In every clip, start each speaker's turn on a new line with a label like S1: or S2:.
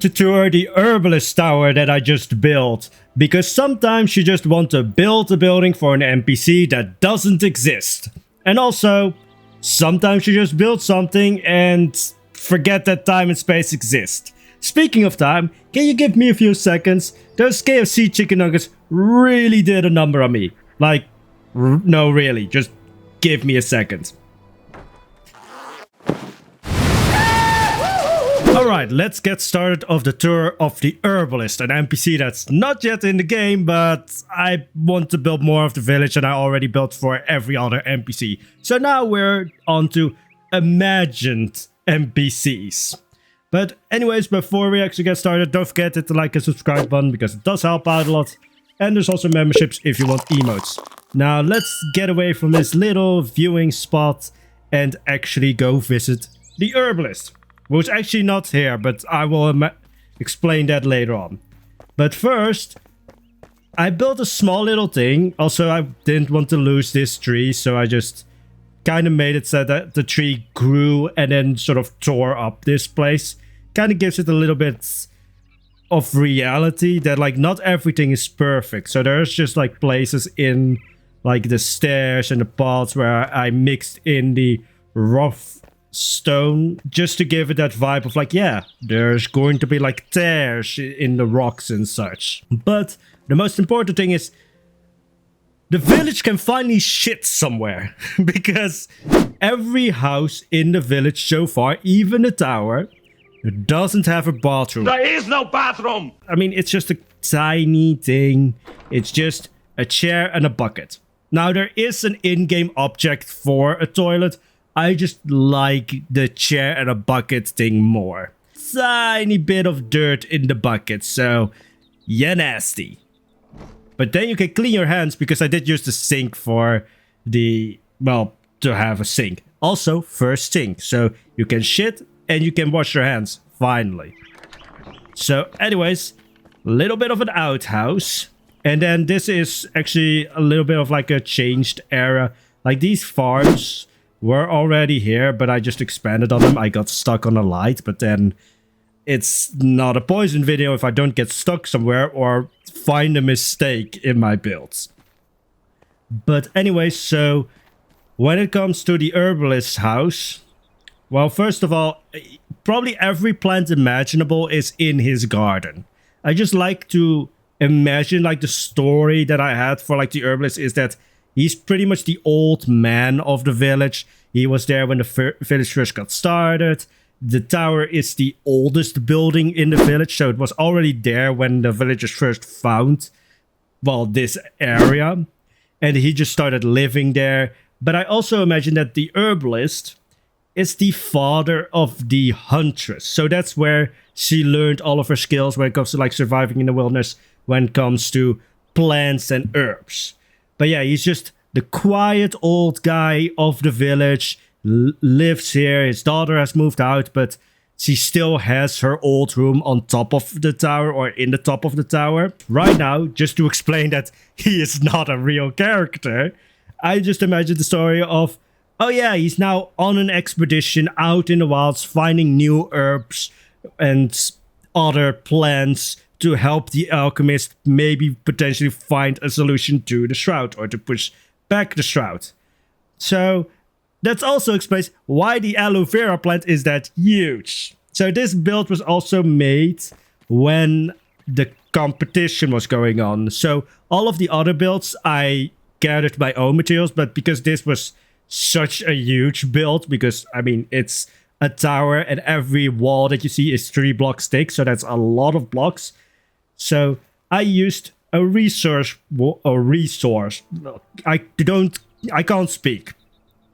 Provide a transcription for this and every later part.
S1: to tour the Herbalist tower that I just built, because sometimes you just want to build a building for an NPC that doesn't exist. And also, sometimes you just build something and forget that time and space exist. Speaking of time, can you give me a few seconds? Those KFC chicken nuggets really did a number on me. Like, no really, just give me a second. Alright, let's get started of the tour of the Herbalist, an NPC that's not yet in the game, but I want to build more of the village and I already built for every other NPC. So now we're on to imagined NPCs. But anyways, before we actually get started, don't forget to hit the like and subscribe button because it does help out a lot. And there's also memberships if you want emotes. Now let's get away from this little viewing spot and actually go visit the Herbalist. Who's actually not here, but I will explain that later on. But first, I built a small little thing. Also, I didn't want to lose this tree, so I just kind of made it so that the tree grew and then sort of tore up this place. Kind of gives it a little bit of reality that like not everything is perfect. So there's just like places in like the stairs and the paths where I mixed in the rough stone just to give it that vibe of like, yeah, there's going to be like tears in the rocks and such. But the most important thing is the village can finally shit somewhere because every house in the village so far, even the tower, doesn't have a bathroom.
S2: There is no bathroom!
S1: I mean, it's just a tiny thing. It's just a chair and a bucket. Now there is an in-game object for a toilet. I just like the chair and a bucket thing more. Tiny bit of dirt in the bucket, so yeah, nasty. But then you can clean your hands because I did use the sink for the, well, to have a sink. Also, first sink, so you can shit and you can wash your hands, finally. So anyways, a little bit of an outhouse. And then this is actually a little bit of like a changed era. Like these farms were already here, but I just expanded on them. I got stuck on a light, but then it's not a poison video if I don't get stuck somewhere or find a mistake in my builds. But anyway, so when it comes to the Herbalist house, well, first of all, probably every plant imaginable is in his garden. I just like to imagine like the story that I had for like the Herbalist is that he's pretty much the old man of the village. He was there when the village first got started. The tower is the oldest building in the village, so it was already there when the villagers first found, well, this area. And he just started living there. But I also imagine that the Herbalist is the father of the huntress. So that's where she learned all of her skills when it comes to like surviving in the wilderness, when it comes to plants and herbs. But yeah, he's just the quiet old guy of the village, lives here. His daughter has moved out, but she still has her old room on top of the tower or in the top of the tower. Right now, just to explain that he is not a real character, I just imagine the story of, oh yeah, he's now on an expedition out in the wilds, finding new herbs and other plants to help the alchemist maybe potentially find a solution to the shroud or to push back the shroud. So that also explains why the aloe vera plant is that huge. So this build was also made when the competition was going on. So all of the other builds I gathered my own materials, but because this was such a huge build, because I mean it's a tower and every wall that you see is 3 blocks thick, so that's a lot of blocks. So I used a resource. I can't speak,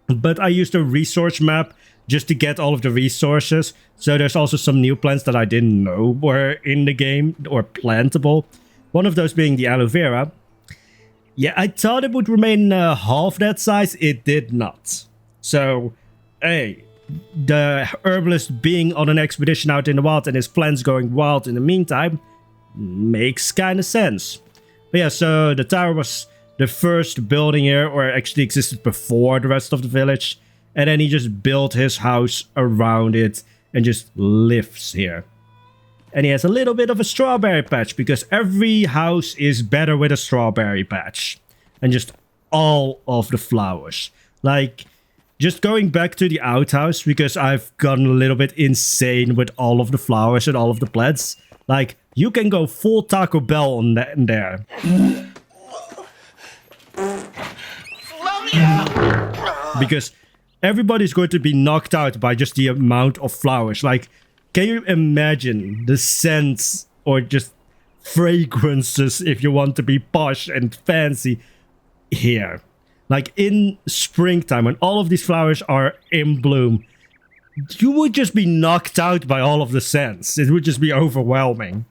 S1: but I used a resource map just to get all of the resources. So there's also some new plants that I didn't know were in the game or plantable. One of those being the aloe vera. Yeah, I thought it would remain half that size. It did not. So, hey, the Herbalist being on an expedition out in the wild and his plants going wild in the meantime makes kind of sense. But yeah, so the tower was the first building here, or actually existed before the rest of the village. And then he just built his house around it and just lives here. And he has a little bit of a strawberry patch because every house is better with a strawberry patch. And just all of the flowers. Like, just going back to the outhouse because I've gotten a little bit insane with all of the flowers and all of the plants. Like, you can go full Taco Bell on that in there. Because everybody's going to be knocked out by just the amount of flowers. Like, can you imagine the scents or just fragrances if you want to be posh and fancy here? Like in springtime when all of these flowers are in bloom, you would just be knocked out by all of the scents. It would just be overwhelming.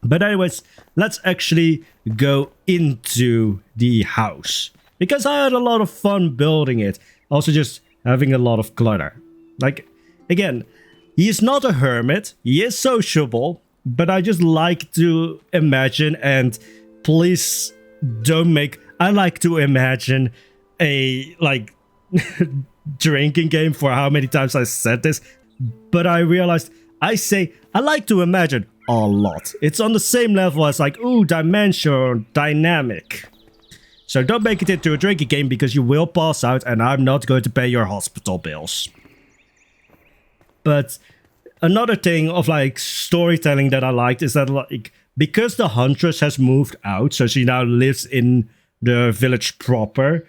S1: But anyways, let's actually go into the house. Because I had a lot of fun building it. Also just having a lot of clutter. Like, again, he is not a hermit. He is sociable. But I just like to imagine, and please don't make... I like to imagine a, like, drinking game for how many times I said this. But I realized I say I like to imagine a lot. It's on the same level as like, ooh, dimension or dynamic. So don't make it into a drinking game because you will pass out and I'm not going to pay your hospital bills. But another thing of like storytelling that I liked is that like because the huntress has moved out, so she now lives in the village proper,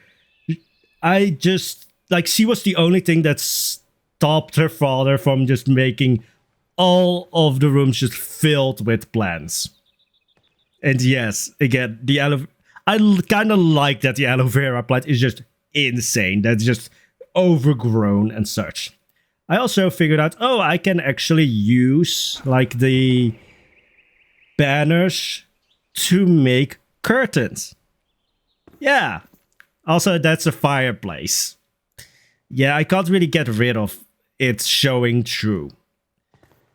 S1: I just like she was the only thing that stopped her father from just making all of the rooms just filled with plants. And yes, again, the I kind of like that the aloe vera plant is just insane. That's just overgrown and such. I also figured out, oh, I can actually use like the banners to make curtains. Yeah. Also, that's a fireplace. Yeah, I can't really get rid of it showing through.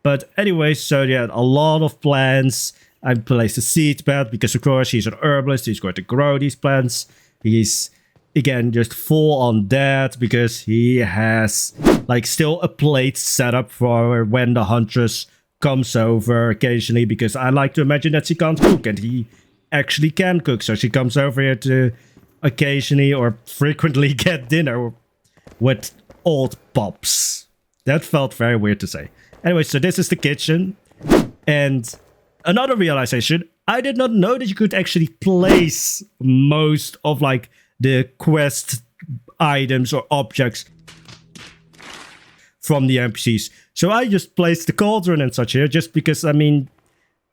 S1: But anyway, so yeah, a lot of plants. I placed a seed bed because of course he's an herbalist. He's going to grow these plants. He's again just full on that because he has like still a plate set up for when the huntress comes over occasionally, because I like to imagine that she can't cook and he actually can cook. So she comes over here to occasionally or frequently get dinner with old pops. That felt very weird to say. Anyway, so this is the kitchen. And another realization, I did not know that you could actually place most of like the quest items or objects from the NPCs. So I just placed the cauldron and such here just because, I mean,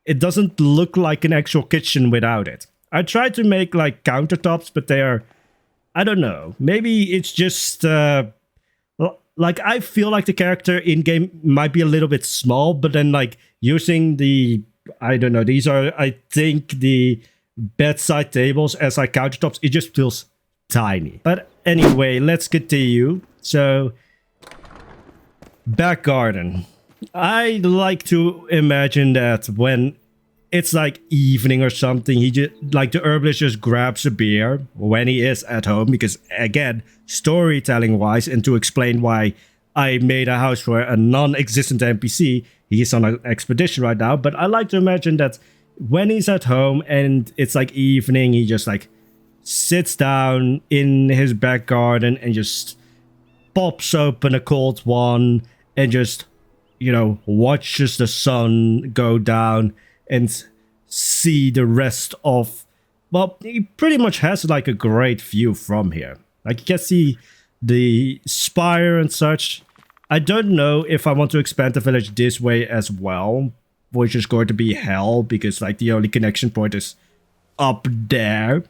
S1: it doesn't look like an actual kitchen without it. I tried to make like countertops, but they are, I don't know, maybe it's just like I feel like the character in game might be a little bit small, but then like using the, I don't know, these are I think the bedside tables as like countertops, it just feels tiny. But anyway, let's continue. So back garden. I like to imagine that when it's like evening or something, he just like the herbalist just grabs a beer when he is at home, because again, storytelling wise, and to explain why I made a house for a non-existent NPC, he's on an expedition right now. But I like to imagine that when he's at home and it's like evening, he just like sits down in his back garden and just pops open a cold one and just, you know, watches the sun go down and see the rest of, well, he pretty much has like a great view from here. Like you can see the spire and such. I don't know if I want to expand the village this way as well, which is going to be hell because like the only connection point is up there.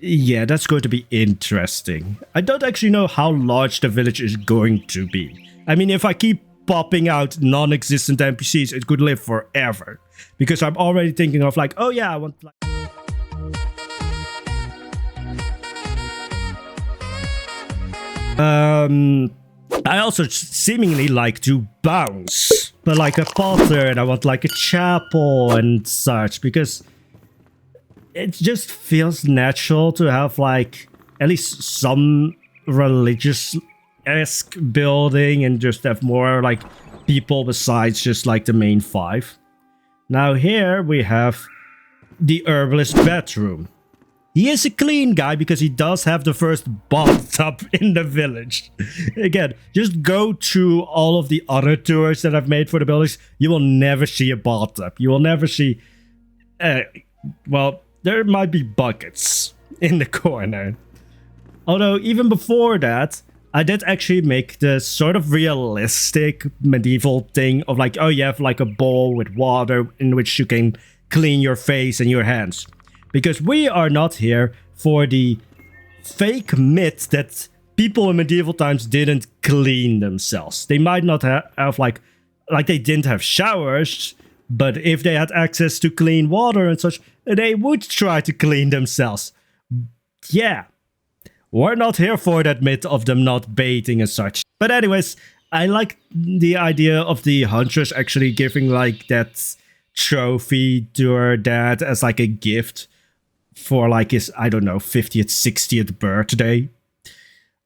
S1: Yeah, that's going to be interesting. I don't actually know how large the village is going to be. I mean, if I keep popping out non-existent NPCs, it could live forever. Because I'm already thinking of like, oh yeah, I want like... I also seemingly like to bounce. But like a potter, and I want like a chapel and such, because it just feels natural to have like at least some religious-esque building and just have more like people besides just like the main 5. Now here we have the Herbalist bedroom. He is a clean guy because he does have the first bathtub in the village. Again, just go through all of the other tours that I've made for the buildings. You will never see a bathtub. You will never see... well, there might be buckets in the corner. Although, even before that, I did actually make the sort of realistic medieval thing of like, oh, you have like a bowl with water in which you can clean your face and your hands. Because we are not here for the fake myth that people in medieval times didn't clean themselves. They might not have like they didn't have showers, but if they had access to clean water and such, they would try to clean themselves. Yeah, we're not here for that myth of them not bathing and such. But anyways, I like the idea of the huntress actually giving like that trophy to her dad as like a gift for like his, I don't know, 50th, 60th birthday.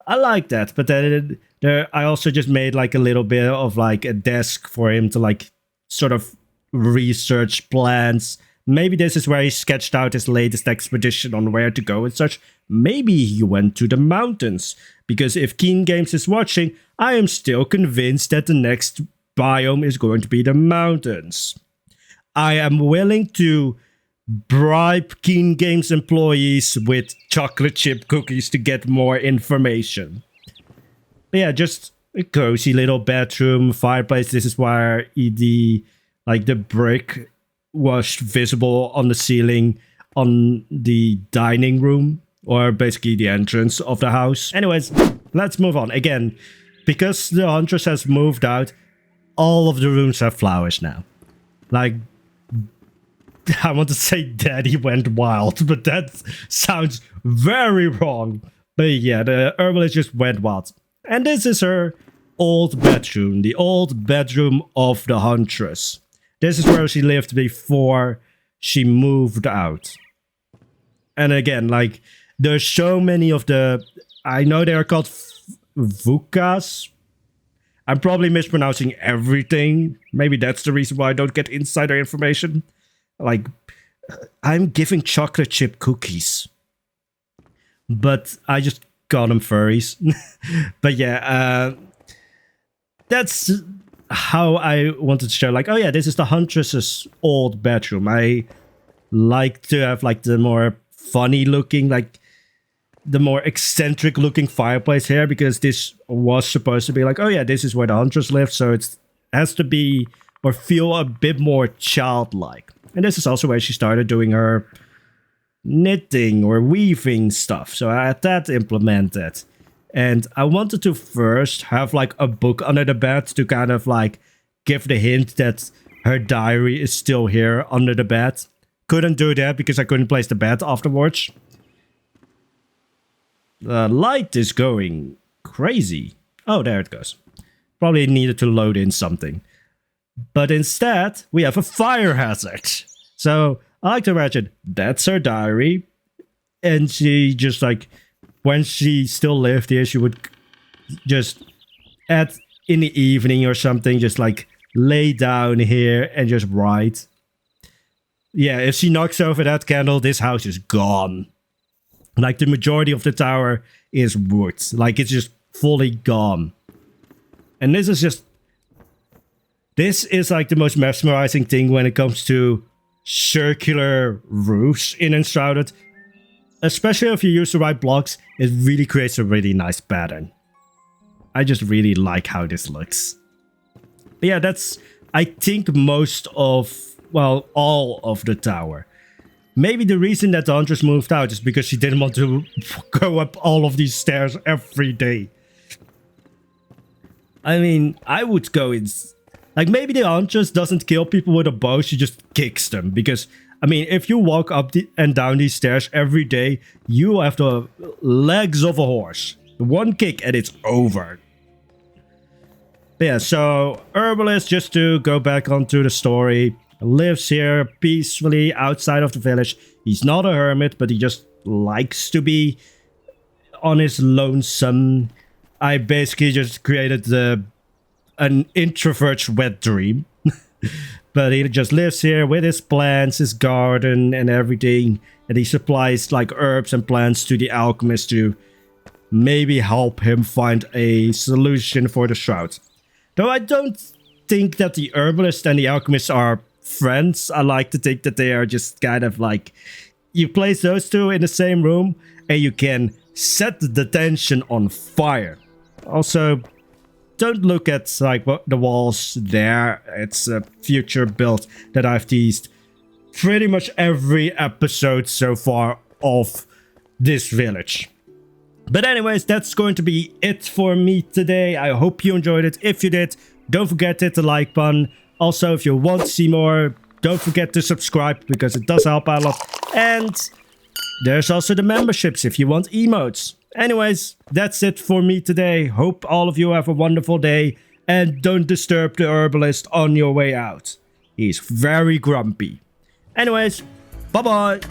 S1: I like that, but then I also just made like a little bit of like a desk for him to like sort of research plans. Maybe this is where he sketched out his latest expedition on where to go and such. Maybe he went to the mountains, because if Keen Games is watching, I am still convinced that the next biome is going to be the mountains. I am willing to bribe Keen Games employees with chocolate chip cookies to get more information. But yeah, just a cozy little bedroom, fireplace. This is where the brick was visible on the ceiling on the dining room, or basically the entrance of the house. Anyways, let's move on. Again, because the huntress has moved out, all of the rooms have flowers now. Like, I want to say Daddy went wild, but that sounds very wrong. But yeah, the herbalist just went wild. And this is her old bedroom, the old bedroom of the huntress. This is where she lived before she moved out. And again, like, there's so many of the... I know they are called vukas. I'm probably mispronouncing everything. Maybe that's the reason why I don't get insider information. Like, I'm giving chocolate chip cookies. But I just got them furries. But yeah, that's how I wanted to show, like, oh yeah, this is the huntress's old bedroom. I like to have like the more funny looking, like the more eccentric looking fireplace here, because this was supposed to be like, oh yeah, this is where the huntress lived, so it has to be or feel a bit more childlike. And this is also where she started doing her knitting or weaving stuff, so I had that implemented. And I wanted to first have like a book under the bed to kind of like give the hint that her diary is still here under the bed. Couldn't do that because I couldn't place the bed afterwards. The light is going crazy. Oh, there it goes. Probably needed to load in something. But instead, we have a fire hazard. So I like to imagine that's her diary. And she just like, when she still lived here, she would just in the evening or something, just like lay down here and just write. Yeah, if she knocks over that candle, this house is gone. Like, the majority of the tower is wood. Like, it's just fully gone. And this is like the most mesmerizing thing when it comes to circular roofs in Enshrouded. Especially if you use the right blocks, it really creates a really nice pattern. I just really like how this looks. But yeah, that's, I think, most of, well, all of the tower. Maybe the reason that the huntress moved out is because she didn't want to go up all of these stairs every day. I mean, I would go in... Like, maybe the huntress doesn't kill people with a bow, she just kicks them. Because, I mean, if you walk up and down these stairs every day, you have the legs of a horse. One kick and it's over. But yeah, so Herbalist, just to go back onto the story, lives here peacefully outside of the village. He's not a hermit, but he just likes to be on his lonesome. I basically just created the an introvert's wet dream. But he just lives here with his plants, his garden and everything. And he supplies like herbs and plants to the alchemist to maybe help him find a solution for the shroud. Though I don't think that the herbalist and the alchemist are friends. I like to think that they are just kind of like, you place those two in the same room and you can set the tension on fire. Also, don't look at like the walls there. It's a future build that I've teased pretty much every episode so far of this village. But anyways, that's going to be it for me today. I hope you enjoyed it. If you did, don't forget to hit the like button. Also, if you want to see more, don't forget to subscribe because it does help out a lot. And there's also the memberships if you want emotes. Anyways, that's it for me today. Hope all of you have a wonderful day. And don't disturb the herbalist on your way out. He's very grumpy. Anyways, bye-bye.